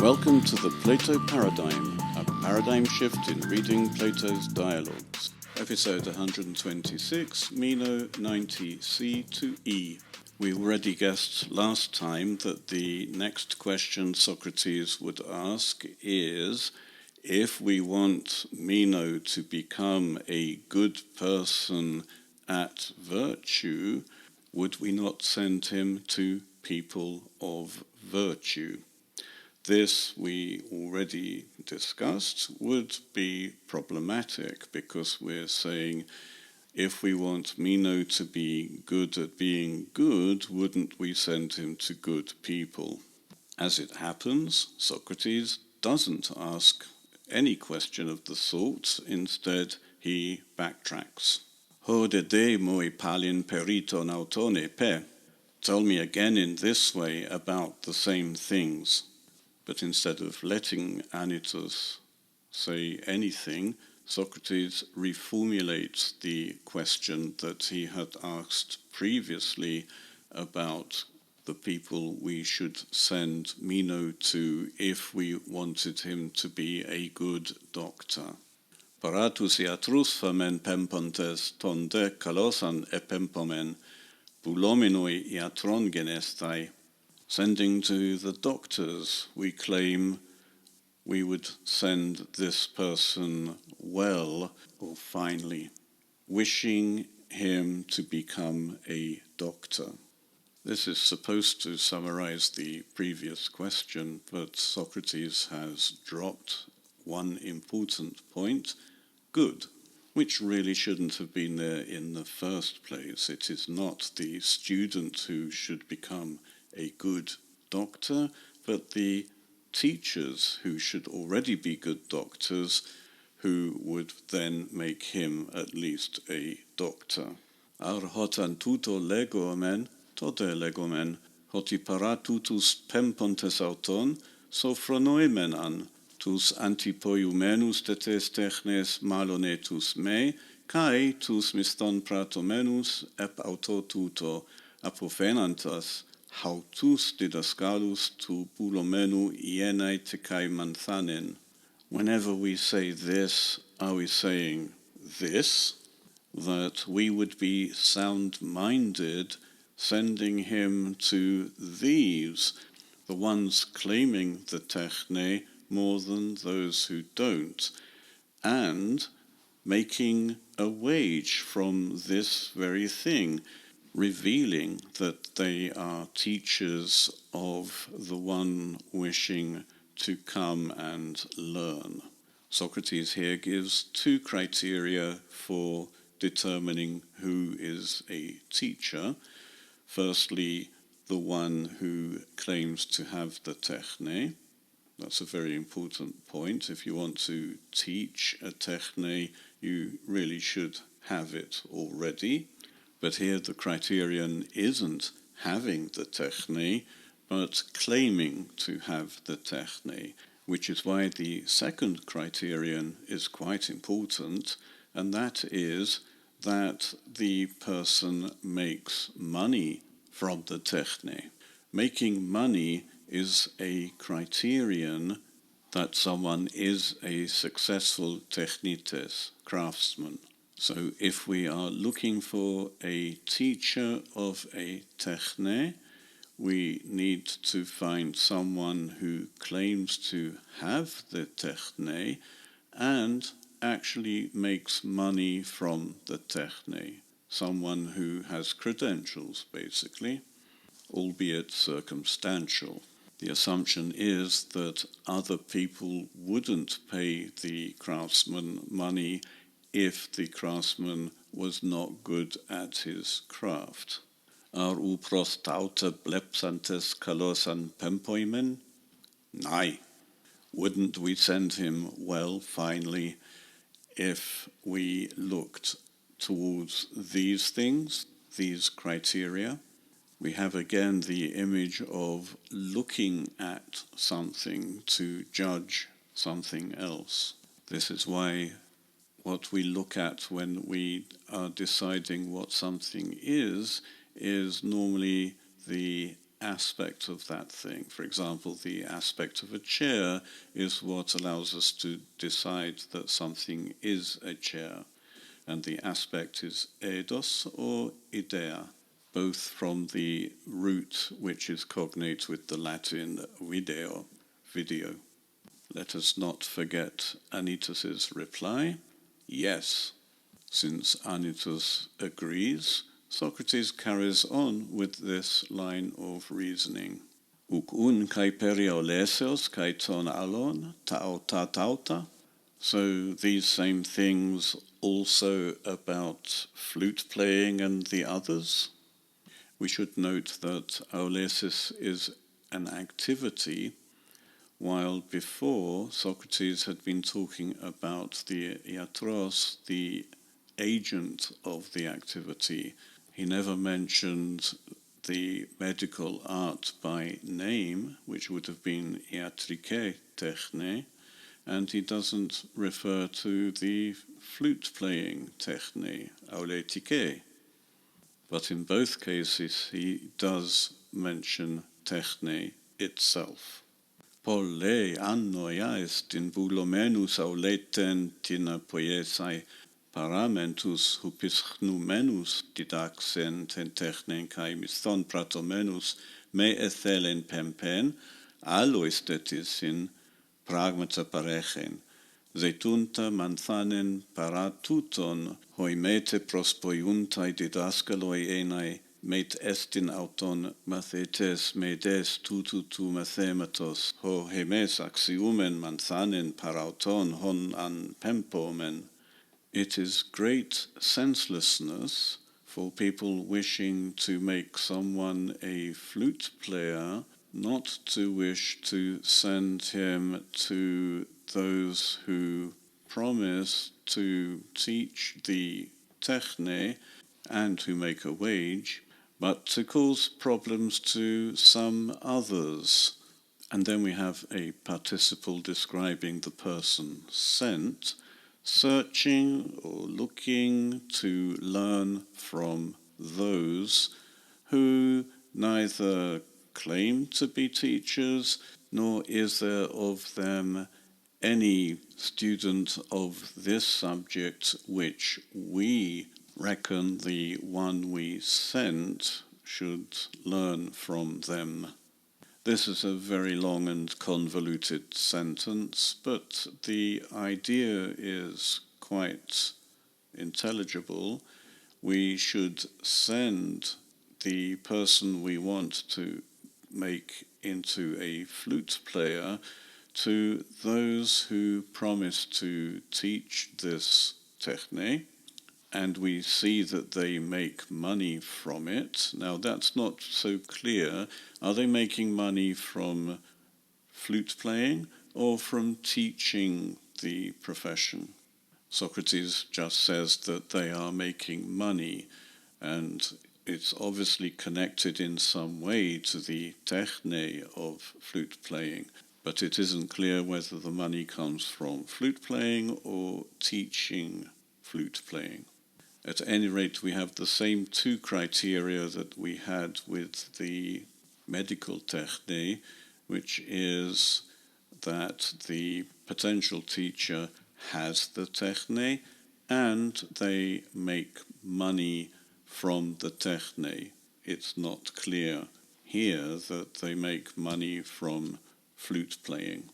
Welcome to the Plato Paradigm, a paradigm shift in reading Plato's dialogues. Episode 126, Meno 90c to E. We already guessed last time that the next question Socrates would ask is, if we want Meno to become a good person at virtue, would we not send him to people of virtue? This, we already discussed, would be problematic because we're saying if we want Meno to be good at being good, wouldn't we send him to good people? As it happens, Socrates doesn't ask any question of the sort. Instead, he backtracks. Ho de de moi palin periton autone pe. Tell me again in this way about the same things. But instead of letting Anytus say anything, Socrates reformulates the question that he had asked previously about the people we should send Meno to if we wanted him to be a good doctor. Paratus iatrus famen pempontes tonde kalosan epempomen, bulominoi iatron genestai. Sending to the doctors, we claim we would send this person well or finely, wishing him to become a doctor. This is supposed to summarize the previous question, but Socrates has dropped one important point, good, which really shouldn't have been there in the first place. It is not the student who should become a good doctor, but the teachers who should already be good doctors, who would then make him at least a doctor. Ar hotan tuto legomen, tote legomen, hoti paratutus pempontes auton, sophronoimen an, tus antipoiumenus tetes technes malonetus me, kai tus miston pratomenus ep auto tuto, apophenantas, hautus didascalus tu bulomenu ienae tecai manthanen. Whenever we say this, are we saying this? That we would be sound-minded sending him to these, the ones claiming the techne more than those who don't, and making a wage from this very thing, revealing that they are teachers of the one wishing to come and learn. Socrates here gives two criteria for determining who is a teacher. Firstly, the one who claims to have the techne. That's a very important point. If you want to teach a techne, you really should have it already. But here the criterion isn't having the techne, but claiming to have the techne, which is why the second criterion is quite important, and that is that the person makes money from the techne. Making money is a criterion that someone is a successful technites, craftsman. So if we are looking for a teacher of a techne, we need to find someone who claims to have the techne and actually makes money from the techne. Someone who has credentials, basically, albeit circumstantial. The assumption is that other people wouldn't pay the craftsman money if the craftsman was not good at his craft. Ar upros taute blepsantes kalosan pempoimen? Nay. Wouldn't we send him well, finally, if we looked towards these things, these criteria? We have again the image of looking at something to judge something else. This is why what we look at when we are deciding what something is normally the aspect of that thing. For example, the aspect of a chair is what allows us to decide that something is a chair, and the aspect is eidos or idea, both from the root which is cognate with the Latin video. Let us not forget Anytus's reply, yes. Since Anytus agrees, Socrates carries on with this line of reasoning. Uk un kai perioleseos kai ton alon tauta. So these same things also about flute playing and the others. We should note that aulesis is an activity, while before Socrates had been talking about the iatros, the agent of the activity. He never mentioned the medical art by name, which would have been iatrike techne, and he doesn't refer to the flute playing techne, auletike. But in both cases he does mention techne itself. Polle annoia est in bulomenus auleten tina poiesai paramentus hupischnumenus didaxen ten technen kai misthon pratomenus me ethelen pempen aloistetis in pragmata parechen zeitunta manthanen paratuton hoimete prospoiuntai didaskaloi enai met estin auton mathetes medes tututu mathematos ho hemes axiumen manthanen parauton hon an pempomen. It is great senselessness for people wishing to make someone a flute player not to wish to send him to those who promise to teach the techne and who make a wage, but to cause problems to some others. And then we have a participle describing the person sent, searching or looking to learn from those who neither claim to be teachers, nor is there of them any student of this subject which we reckon the one we sent should learn from them. This is a very long and convoluted sentence, but the idea is quite intelligible. We should send the person we want to make into a flute player to those who promise to teach this techne, and we see that they make money from it. Now, that's not so clear. Are they making money from flute playing or from teaching the profession? Socrates just says that they are making money, and it's obviously connected in some way to the techne of flute playing, but it isn't clear whether the money comes from flute playing or teaching flute playing. At any rate, we have the same two criteria that we had with the medical techne, which is that the potential teacher has the techne and they make money from the techne. It's not clear here that they make money from flute playing.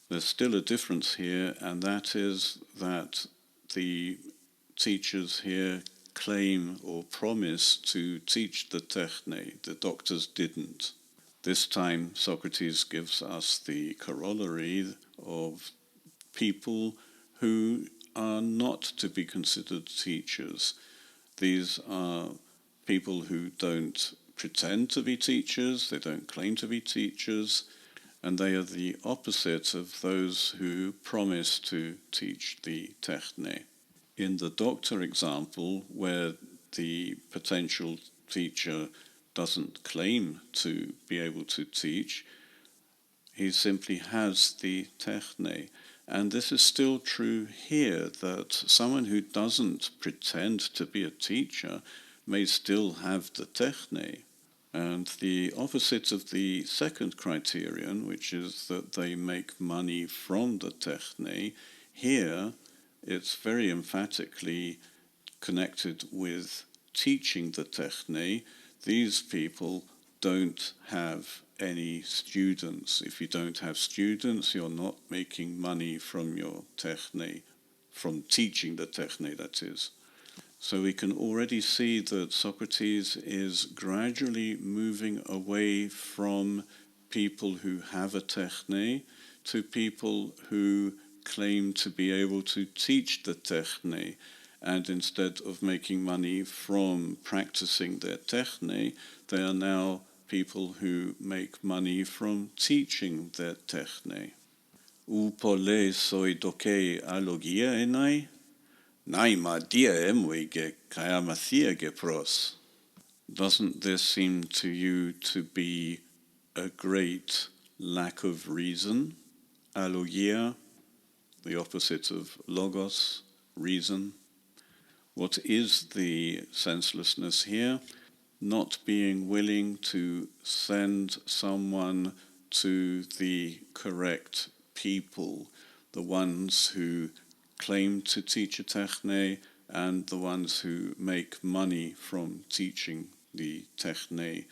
There's still a difference here, and that is that the teachers here claim or promise to teach the techne. The doctors didn't. This time Socrates gives us the corollary of people who are not to be considered teachers. These are people who don't pretend to be teachers, they don't claim to be teachers, and they are the opposite of those who promise to teach the techne. In the doctor example, where the potential teacher doesn't claim to be able to teach, he simply has the techne. And this is still true here, that someone who doesn't pretend to be a teacher may still have the techne. And the opposite of the second criterion, which is that they make money from the techne, here it's very emphatically connected with teaching the techne. These people don't have any students. If you don't have students, you're not making money from your techne, from teaching the techne, that is. So we can already see that Socrates is gradually moving away from people who have a techne to people who claim to be able to teach the techne. And instead of making money from practicing their techne, they are now people who make money from teaching their techne. Upole soi doke alogia enai? Naima dia emwege kayamathia pros. Doesn't this seem to you to be a great lack of reason? Alogia, the opposite of logos, reason. What is the senselessness here? Not being willing to send someone to the correct people, the ones who claim to teach a techne and the ones who make money from teaching the techne.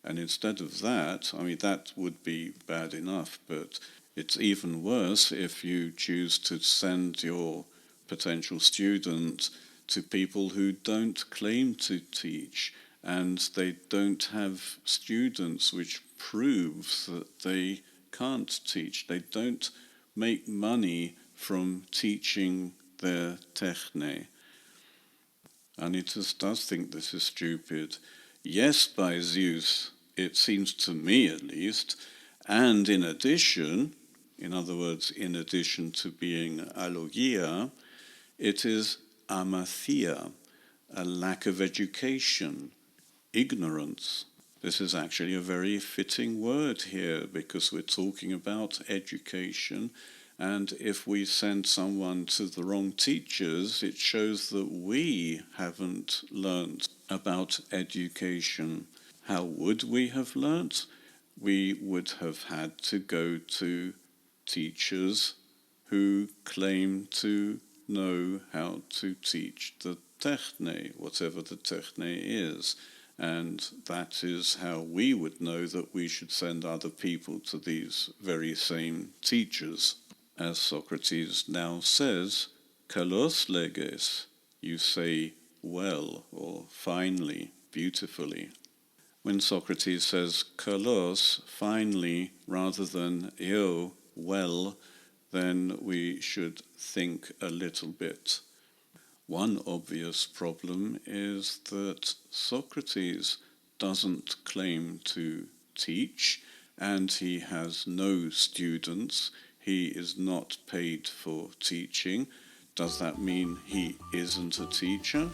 And instead of that, I mean, that would be bad enough, but it's even worse if you choose to send your potential student to people who don't claim to teach, and they don't have students, which proves that they can't teach. They don't make money from teaching their techne. Anytus does think this is stupid. Yes, by Zeus, it seems to me at least, and in addition, in other words, in addition to being alogia, it is amathia, a lack of education, ignorance. This is actually a very fitting word here because we're talking about education, and if we send someone to the wrong teachers, it shows that we haven't learnt about education. How would we have learnt? We would have had to go to teachers who claim to know how to teach the techne, whatever the techne is. And that is how we would know that we should send other people to these very same teachers. As Socrates now says, kalos leges, you say well or finely, beautifully. When Socrates says kalos, finely, rather than eo, well, then we should think a little bit. One obvious problem is that Socrates doesn't claim to teach, and he has no students. He is not paid for teaching. Does that mean he isn't a teacher?